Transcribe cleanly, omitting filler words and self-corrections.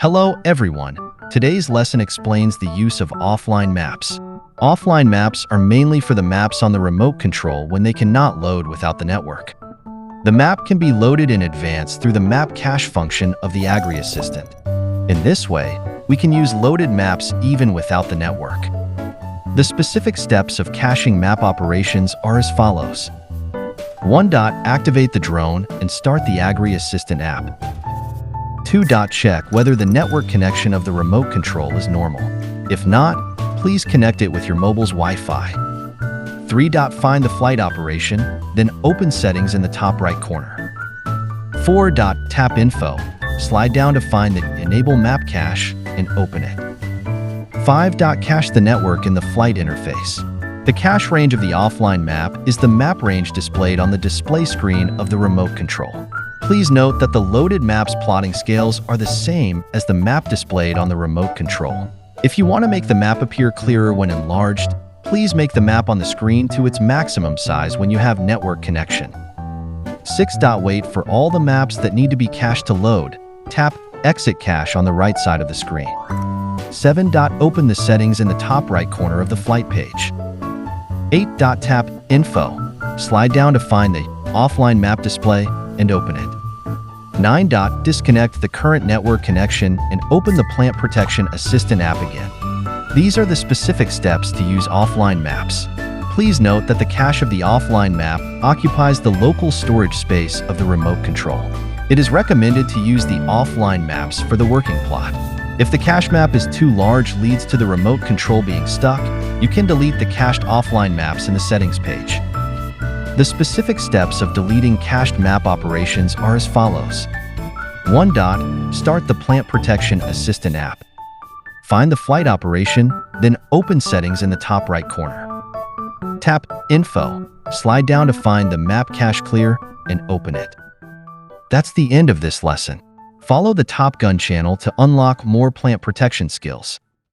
Hello everyone. Today's lesson explains the use of offline maps. Offline maps are mainly for the maps on the remote control when they cannot load without the network. The map can be loaded in advance through the map cache function of the Agri Assistant. In this way, we can use loaded maps even without the network. The specific steps of caching map operations are as follows. 1. Activate the drone and start the Agri Assistant app. 2. Check whether the network connection of the remote control is normal. If not, please connect it with your mobile's Wi-Fi. 3. Find the flight operation, then open settings in the top right corner. 4. Tap Info, slide down to find the Enable Map Cache and open it. 5. Cache the network in the flight interface. The cache range of the offline map is the map range displayed on the display screen of the remote control. Please note that the loaded map's plotting scales are the same as the map displayed on the remote control. If you want to make the map appear clearer when enlarged, please make the map on the screen to its maximum size when you have network connection. 6. Wait for all the maps that need to be cached to load. Tap Exit Cache on the right side of the screen. 7. Open the settings in the top right corner of the flight page. 8. Tap Info, slide down to find the offline map display and open it. 9. Disconnect the current network connection and open the Plant Protection Assistant app again. These are the specific steps to use offline maps. Please note that the cache of the offline map occupies the local storage space of the remote control. It is recommended to use the offline maps for the working plot. If the cache map is too large leads to the remote control being stuck, you can delete the cached offline maps in the settings page. The specific steps of deleting cached map operations are as follows. 1. Start the Plant Protection Assistant app. Find the flight operation, then open settings in the top right corner. Tap Info, slide down to find the map cache clear, and open it. That's the end of this lesson. Follow the Topxgun channel to unlock more plant protection skills.